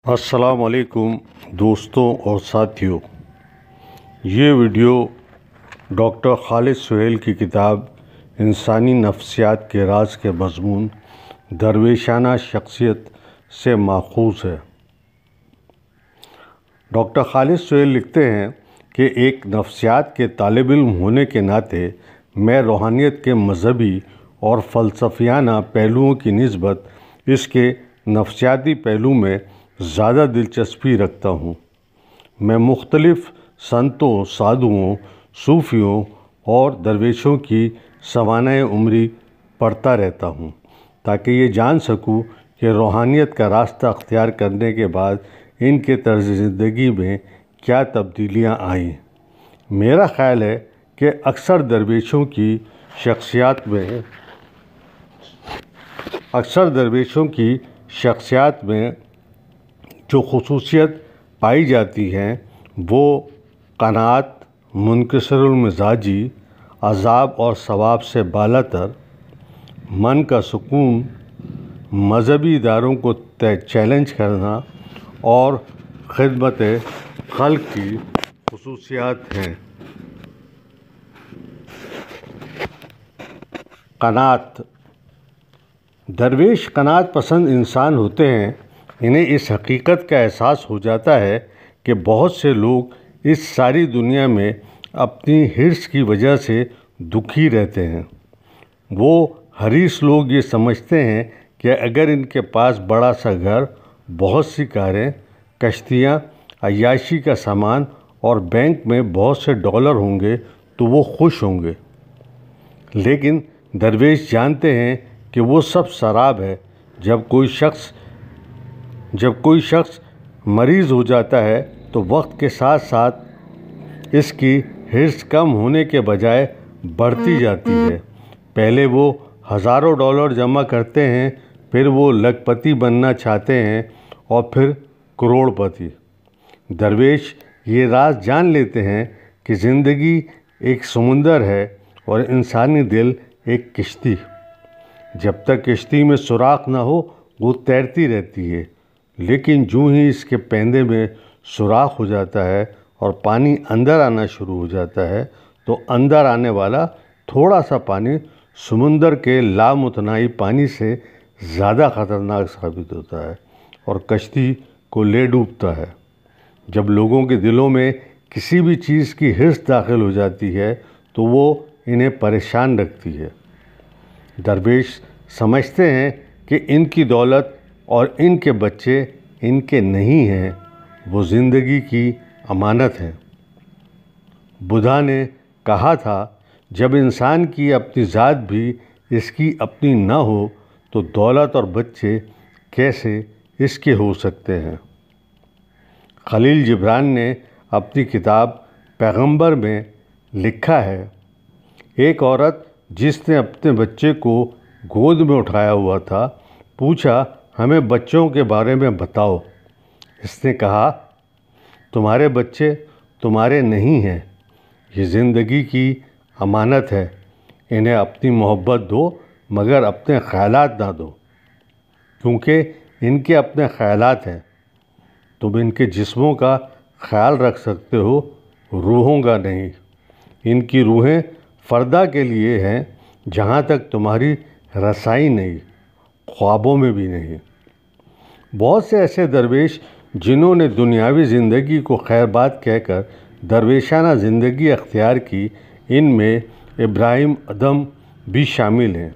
السلام علیکم دوستوں اور ساتھیوں، یہ ویڈیو ڈاکٹر خالد سہیل کی کتاب انسانی نفسیات کے راز کے مضمون درویشانہ شخصیت سے ماخوذ ہے۔ ڈاکٹر خالد سہیل لکھتے ہیں کہ ایک نفسیات کے طالب علم ہونے کے ناطے میں روحانیت کے مذہبی اور فلسفیانہ پہلوؤں کی نسبت اس کے نفسیاتی پہلو میں زیادہ دلچسپی رکھتا ہوں۔ میں مختلف سنتوں، سادھوؤں، صوفیوں اور درویشوں کی سوانح عمری پڑھتا رہتا ہوں تاکہ یہ جان سکوں کہ روحانیت کا راستہ اختیار کرنے کے بعد ان کے طرز زندگی میں کیا تبدیلیاں آئیں۔ میرا خیال ہے کہ اکثر درویشوں کی شخصیات میں جو خصوصیت پائی جاتی ہیں وہ قناعت، منکسر المزاجی، عذاب اور ثواب سے بالاتر، من کا سکون، مذہبی اداروں کو چیلنج کرنا اور خدمت خلق کی خصوصیات ہیں۔ قناعت۔ درویش قناعت پسند انسان ہوتے ہیں۔ انہیں اس حقیقت کا احساس ہو جاتا ہے کہ بہت سے لوگ اس ساری دنیا میں اپنی حرص کی وجہ سے دکھی رہتے ہیں۔ وہ حریص لوگ یہ سمجھتے ہیں کہ اگر ان کے پاس بڑا سا گھر، بہت سی کاریں، کشتیاں، عیاشی کا سامان اور بینک میں بہت سے ڈالر ہوں گے تو وہ خوش ہوں گے۔ لیکن درویش جانتے ہیں کہ وہ سب سراب ہے۔ جب کوئی شخص مریض ہو جاتا ہے تو وقت کے ساتھ ساتھ اس کی حرص کم ہونے کے بجائے بڑھتی جاتی ہے۔ پہلے وہ ہزاروں ڈالر جمع کرتے ہیں، پھر وہ لاکھ پتی بننا چاہتے ہیں اور پھر کروڑ پتی۔ درویش یہ راز جان لیتے ہیں کہ زندگی ایک سمندر ہے اور انسانی دل ایک کشتی۔ جب تک کشتی میں سوراخ نہ ہو وہ تیرتی رہتی ہے، لیکن جو ہی اس کے پیندے میں سوراخ ہو جاتا ہے اور پانی اندر آنا شروع ہو جاتا ہے تو اندر آنے والا تھوڑا سا پانی سمندر کے لامتناہی پانی سے زیادہ خطرناک ثابت ہوتا ہے اور کشتی کو لے ڈوبتا ہے۔ جب لوگوں کے دلوں میں کسی بھی چیز کی حرص داخل ہو جاتی ہے تو وہ انہیں پریشان رکھتی ہے۔ درویش سمجھتے ہیں کہ ان کی دولت اور ان کے بچے ان کے نہیں ہیں، وہ زندگی کی امانت ہیں۔ بدھا نے کہا تھا، جب انسان کی اپنی ذات بھی اس کی اپنی نہ ہو تو دولت اور بچے کیسے اس کے ہو سکتے ہیں۔ خلیل جبران نے اپنی کتاب پیغمبر میں لکھا ہے، ایک عورت جس نے اپنے بچے کو گود میں اٹھایا ہوا تھا پوچھا، ہمیں بچوں کے بارے میں بتاؤ۔ اس نے کہا، تمہارے بچے تمہارے نہیں ہیں، یہ زندگی کی امانت ہے، انہیں اپنی محبت دو مگر اپنے خیالات نہ دو، کیونکہ ان کے اپنے خیالات ہیں۔ تم ان کے جسموں کا خیال رکھ سکتے ہو، روحوں کا نہیں۔ ان کی روحیں فردا کے لیے ہیں، جہاں تک تمہاری رسائی نہیں، خوابوں میں بھی نہیں۔ بہت سے ایسے درویش جنہوں نے دنیاوی زندگی کو خیر بات کہہ کر درویشانہ زندگی اختیار کی، ان میں ابراہیم ادھم بھی شامل ہیں۔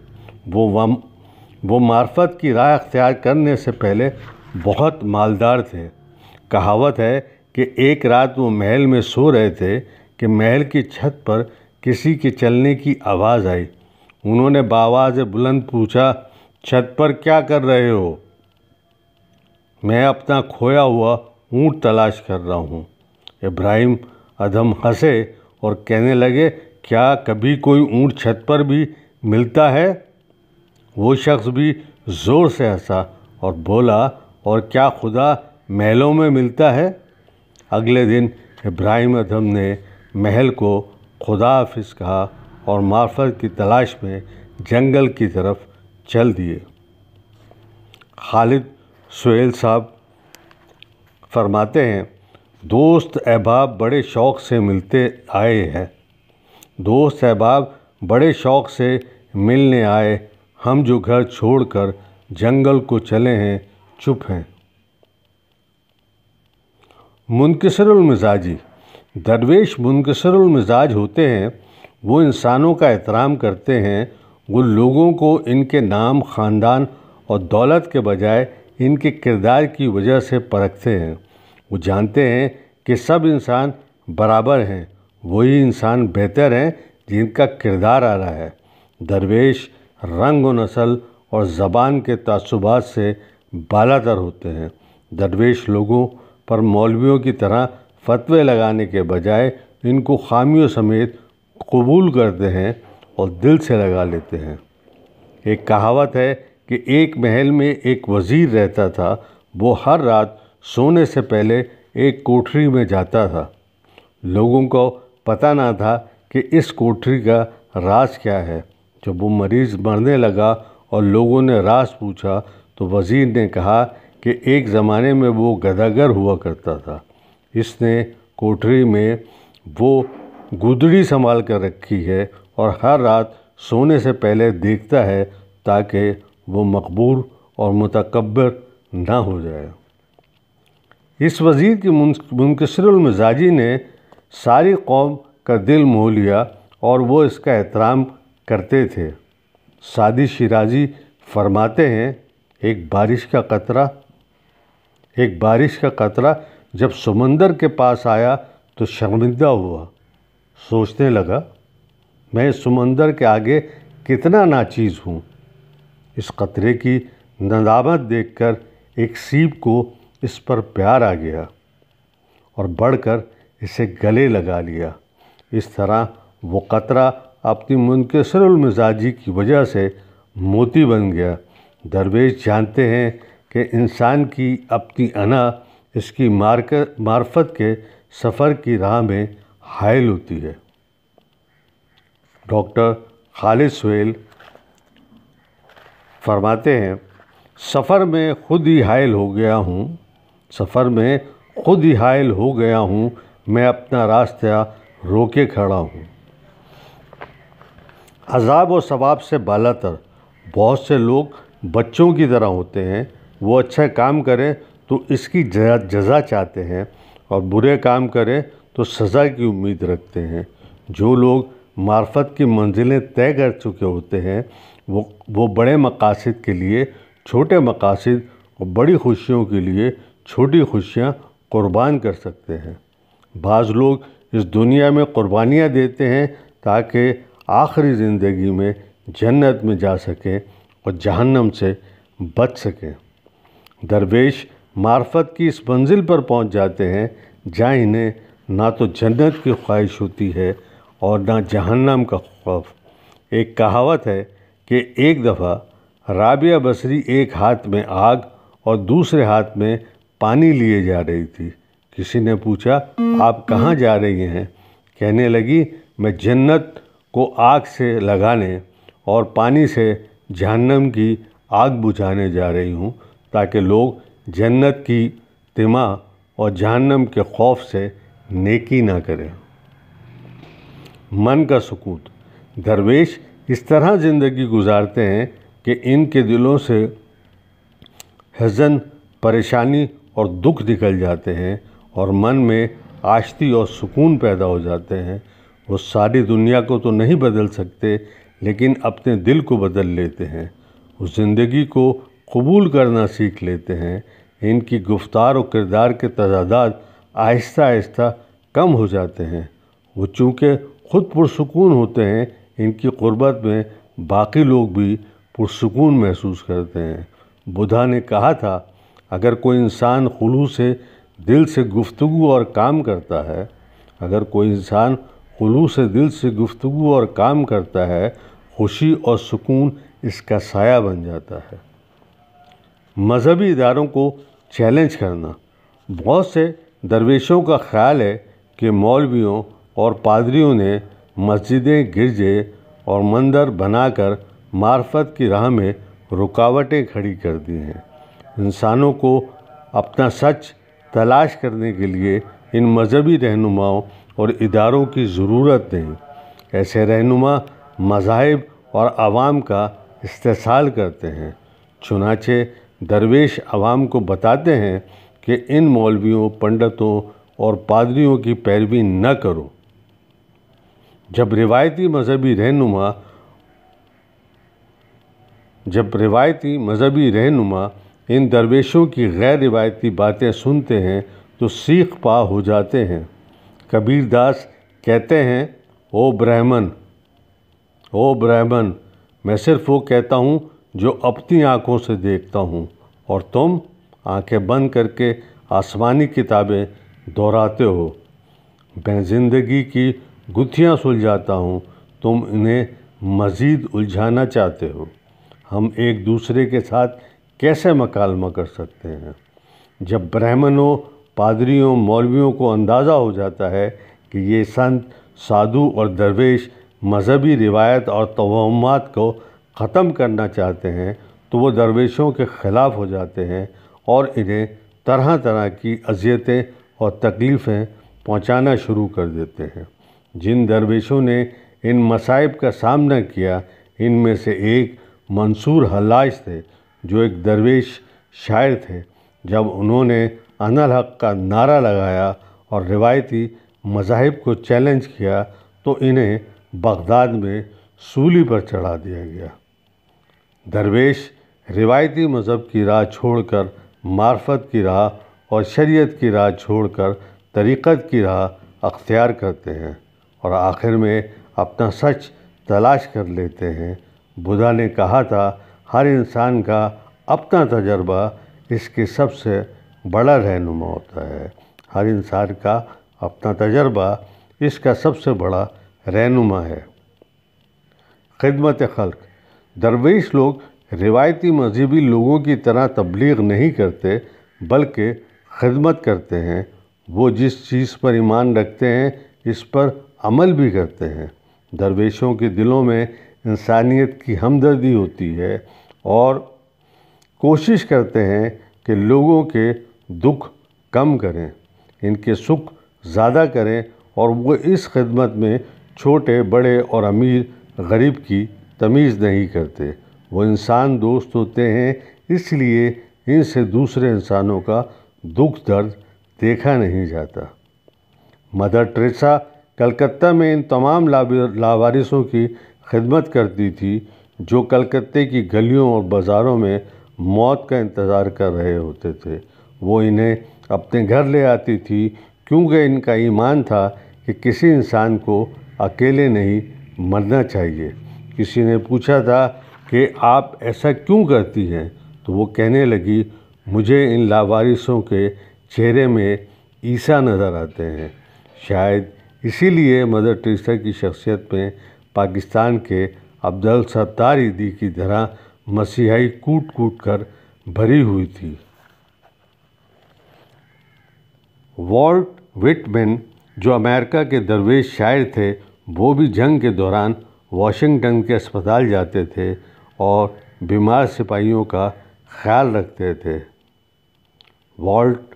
وہ معرفت کی راہ اختیار کرنے سے پہلے بہت مالدار تھے۔ کہاوت ہے کہ ایک رات وہ محل میں سو رہے تھے کہ محل کی چھت پر کسی کے چلنے کی آواز آئی۔ انہوں نے بآواز بلند پوچھا، چھت پر کیا کر رہے ہو؟ میں اپنا کھویا ہوا اونٹ تلاش کر رہا ہوں۔ ابراہیم ادھم ہنسے اور کہنے لگے، کیا کبھی کوئی اونٹ چھت پر بھی ملتا ہے؟ وہ شخص بھی زور سے ہنسا اور بولا، اور کیا خدا محلوں میں ملتا ہے؟ اگلے دن ابراہیم ادھم نے محل کو خدا حافظ کہا اور معرفت کی تلاش میں جنگل کی طرف چل دیے۔ خالد سہیل صاحب فرماتے ہیں، دوست احباب بڑے شوق سے ملتے آئے ہیں، دوست احباب بڑے شوق سے ملنے آئے، ہم جو گھر چھوڑ کر جنگل کو چلے ہیں چپ ہیں۔ منکسر المزاجی، درویش منکسر المزاج ہوتے ہیں، وہ انسانوں کا احترام کرتے ہیں، وہ لوگوں کو ان کے نام، خاندان اور دولت کے بجائے ان کے کردار کی وجہ سے پرکھتے ہیں، وہ جانتے ہیں کہ سب انسان برابر ہیں، وہی انسان بہتر ہیں جن کا کردار اعلیٰ ہے۔ درویش رنگ و نسل اور زبان کے تعصبات سے بالاتر ہوتے ہیں، درویش لوگوں پر مولویوں کی طرح فتوے لگانے کے بجائے ان کو خامیوں سمیت قبول کرتے ہیں اور دل سے لگا لیتے ہیں۔ ایک کہاوت ہے کہ ایک محل میں ایک وزیر رہتا تھا، وہ ہر رات سونے سے پہلے ایک کوٹھری میں جاتا تھا، لوگوں کو پتہ نہ تھا کہ اس کوٹھری کا راز کیا ہے۔ جب وہ مریض مرنے لگا اور لوگوں نے راز پوچھا تو وزیر نے کہا کہ ایک زمانے میں وہ گداگر ہوا کرتا تھا، اس نے کوٹھری میں وہ گودڑی سنبھال کر رکھی ہے اور ہر رات سونے سے پہلے دیکھتا ہے تاکہ وہ مغرور اور متکبر نہ ہو جائے۔ اس وزیر کی منکسر المزاجی نے ساری قوم کا دل موہ لیا اور وہ اس کا احترام کرتے تھے۔ سعدی شیرازی فرماتے ہیں، ایک بارش کا قطرہ جب سمندر کے پاس آیا تو شرمندہ ہوا، سوچنے لگا میں سمندر کے آگے کتنا ناچیز ہوں۔ اس قطرے کی ندامت دیکھ کر ایک سیپ کو اس پر پیار آ گیا اور بڑھ کر اسے گلے لگا لیا۔ اس طرح وہ قطرہ اپنی منکسر المزاجی کی وجہ سے موتی بن گیا۔ درویش جانتے ہیں کہ انسان کی اپنی انا اس کی معرفت کے سفر کی راہ میں حائل ہوتی ہے۔ ڈاکٹر خالد سہیل فرماتے ہیں، سفر میں خود ہی حائل ہو گیا ہوں، میں اپنا راستہ روکے کھڑا ہوں۔ عذاب و ثواب سے بالاتر بہت سے لوگ بچوں کی طرح ہوتے ہیں، وہ اچھا کام کریں تو اس کی جزا چاہتے ہیں اور برے کام کریں تو سزا کی امید رکھتے ہیں۔ جو لوگ معرفت کی منزلیں طے کر چکے ہوتے ہیں وہ بڑے مقاصد کے لیے چھوٹے مقاصد اور بڑی خوشیوں کے لیے چھوٹی خوشیاں قربان کر سکتے ہیں۔ بعض لوگ اس دنیا میں قربانیاں دیتے ہیں تاکہ آخری زندگی میں جنت میں جا سکیں اور جہنم سے بچ سکیں۔ درویش معرفت کی اس منزل پر پہنچ جاتے ہیں جہاں انہیں نہ تو جنت کی خواہش ہوتی ہے اور نہ جہنم کا خوف۔ ایک کہاوت ہے کہ ایک دفعہ رابعہ بصری ایک ہاتھ میں آگ اور دوسرے ہاتھ میں پانی لیے جا رہی تھی۔ کسی نے پوچھا، آپ کہاں جا رہی ہیں؟ کہنے لگی، میں جنت کو آگ سے لگانے اور پانی سے جہنم کی آگ بجھانے جا رہی ہوں تاکہ لوگ جنت کی طمع اور جہنم کے خوف سے نیکی نہ کریں۔ من کا سکوت، درویش اس طرح زندگی گزارتے ہیں کہ ان کے دلوں سے حزن، پریشانی اور دکھ نکل جاتے ہیں اور من میں آشتی اور سکون پیدا ہو جاتے ہیں۔ وہ ساری دنیا کو تو نہیں بدل سکتے لیکن اپنے دل کو بدل لیتے ہیں، وہ زندگی کو قبول کرنا سیکھ لیتے ہیں۔ ان کی گفتار و کردار کے تضادات آہستہ آہستہ کم ہو جاتے ہیں۔ وہ چونکہ خود پرسکون ہوتے ہیں، ان کی قربت میں باقی لوگ بھی پرسکون محسوس کرتے ہیں۔ بدھا نے کہا تھا، اگر کوئی انسان خلوص دل سے گفتگو اور کام کرتا ہے، خوشی اور سکون اس کا سایہ بن جاتا ہے۔ مذہبی اداروں کو چیلنج کرنا، بہت سے درویشوں کا خیال ہے کہ مولویوں اور پادریوں نے مسجدیں، گرجے اور مندر بنا کر معرفت کی راہ میں رکاوٹیں کھڑی کر دی ہیں۔ انسانوں کو اپنا سچ تلاش کرنے کے لیے ان مذہبی رہنماؤں اور اداروں کی ضرورت نہیں۔ ایسے رہنما مذاہب اور عوام کا استحصال کرتے ہیں۔ چنانچہ درویش عوام کو بتاتے ہیں کہ ان مولویوں، پنڈتوں اور پادریوں کی پیروی نہ کرو۔ جب روایتی مذہبی رہنما ان درویشوں کی غیر روایتی باتیں سنتے ہیں تو سیخ پا ہو جاتے ہیں۔ کبیر داس کہتے ہیں، او برہمن، میں صرف وہ کہتا ہوں جو اپنی آنکھوں سے دیکھتا ہوں، اور تم آنکھیں بند کر کے آسمانی کتابیں دہراتے ہو۔ میں زندگی کی گتھیاں سلجھاتا ہوں، تم انہیں مزید الجھانا چاہتے ہو۔ ہم ایک دوسرے کے ساتھ کیسے مکالمہ کر سکتے ہیں؟ جب برہمنوں، پادریوں، مولویوں کو اندازہ ہو جاتا ہے کہ یہ سنت، سادھو اور درویش مذہبی روایت اور توہمات کو ختم کرنا چاہتے ہیں تو وہ درویشوں کے خلاف ہو جاتے ہیں اور انہیں طرح طرح کی اذیتیں اور تکلیفیں پہنچانا شروع کر دیتے ہیں۔ جن درویشوں نے ان مصائب کا سامنا کیا، ان میں سے ایک منصور حلاج تھے، جو ایک درویش شاعر تھے۔ جب انہوں نے انا الحق کا نعرہ لگایا اور روایتی مذاہب کو چیلنج کیا تو انہیں بغداد میں سولی پر چڑھا دیا گیا۔ درویش روایتی مذہب کی راہ چھوڑ کر معرفت کی راہ اور شریعت کی راہ چھوڑ کر طریقت کی راہ اختیار کرتے ہیں اور آخر میں اپنا سچ تلاش کر لیتے ہیں۔ بدھا نے کہا تھا، ہر انسان کا اپنا تجربہ اس کے سب سے بڑا رہنما ہوتا ہے۔ ہر انسان کا اپنا تجربہ اس کا سب سے بڑا رہنما ہے۔ خدمت خلق۔ درویش لوگ روایتی مذہبی لوگوں کی طرح تبلیغ نہیں کرتے بلکہ خدمت کرتے ہیں۔ وہ جس چیز پر ایمان رکھتے ہیں اس پر عمل بھی کرتے ہیں۔ درویشوں کے دلوں میں انسانیت کی ہمدردی ہوتی ہے اور کوشش کرتے ہیں کہ لوگوں کے دکھ کم کریں، ان کے سکھ زیادہ کریں، اور وہ اس خدمت میں چھوٹے، بڑے اور امیر، غریب کی تمیز نہیں کرتے۔ وہ انسان دوست ہوتے ہیں، اس لیے ان سے دوسرے انسانوں کا دکھ درد دیکھا نہیں جاتا۔ مدر ٹریسا کلکتہ میں ان تمام لاوارثوں کی خدمت کرتی تھی جو کلکتہ کی گلیوں اور بازاروں میں موت کا انتظار کر رہے ہوتے تھے۔ وہ انہیں اپنے گھر لے آتی تھی کیونکہ ان کا ایمان تھا کہ کسی انسان کو اکیلے نہیں مرنا چاہیے۔ کسی نے پوچھا تھا کہ آپ ایسا کیوں کرتی ہیں؟ تو وہ کہنے لگی، مجھے ان لاوارثوں کے چہرے میں عیسیٰ نظر آتے ہیں۔ شاید اسی لیے مدر ٹریسا کی شخصیت میں پاکستان کے عبدالستار ایدھی کی طرح مسیحائی کوٹ کوٹ کر بھری ہوئی تھی۔ والٹ وٹمن جو امریکہ کے درویش شاعر تھے، وہ بھی جنگ کے دوران واشنگٹن کے اسپتال جاتے تھے اور بیمار سپاہیوں کا خیال رکھتے تھے۔ والٹ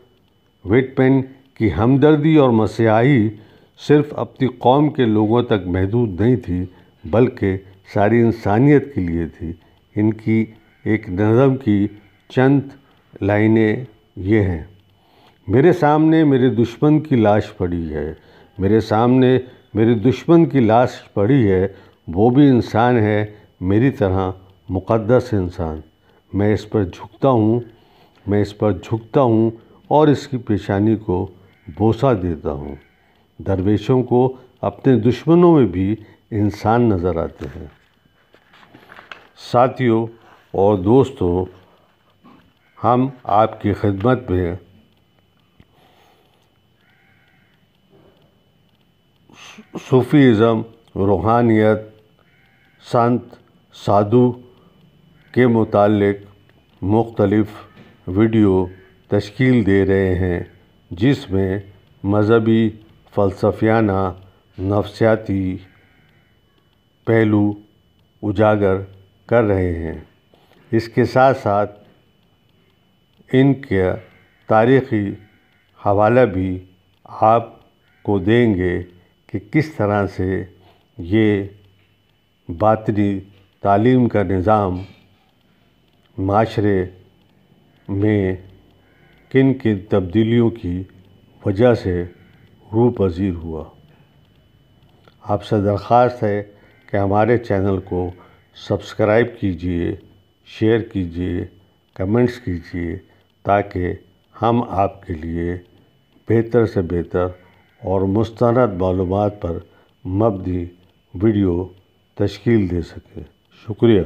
وٹمن کی ہمدردی اور مسیحائی صرف اپنی قوم کے لوگوں تک محدود نہیں تھی بلکہ ساری انسانیت کے لیے تھی۔ ان کی ایک نظم کی چند لائنیں یہ ہیں، میرے سامنے میرے دشمن کی لاش پڑی ہے، میرے سامنے میرے دشمن کی لاش پڑی ہے، وہ بھی انسان ہے میری طرح، مقدس انسان۔ میں اس پر جھکتا ہوں اور اس کی پیشانی کو بوسہ دیتا ہوں۔ درویشوں کو اپنے دشمنوں میں بھی انسان نظر آتے ہیں۔ ساتھیوں اور دوستوں، ہم آپ کی خدمت میں صوفیزم، روحانیت، سنت، سادھو کے متعلق مختلف ویڈیو تشکیل دے رہے ہیں جس میں مذہبی، فلسفیانہ، نفسیاتی پہلو اجاگر کر رہے ہیں۔ اس کے ساتھ ساتھ ان کے تاریخی حوالہ بھی آپ کو دیں گے کہ کس طرح سے یہ باطنی تعلیم کا نظام معاشرے میں کن کن تبدیلیوں کی وجہ سے روح پذیر ہوا۔ آپ سے درخواست ہے کہ ہمارے چینل کو سبسکرائب کیجیے، شیئر کیجیے، کمنٹس کیجیے، تاکہ ہم آپ کے لیے بہتر سے بہتر اور مستند معلومات پر مبنی ویڈیو تشکیل دے سکیں۔ شکریہ۔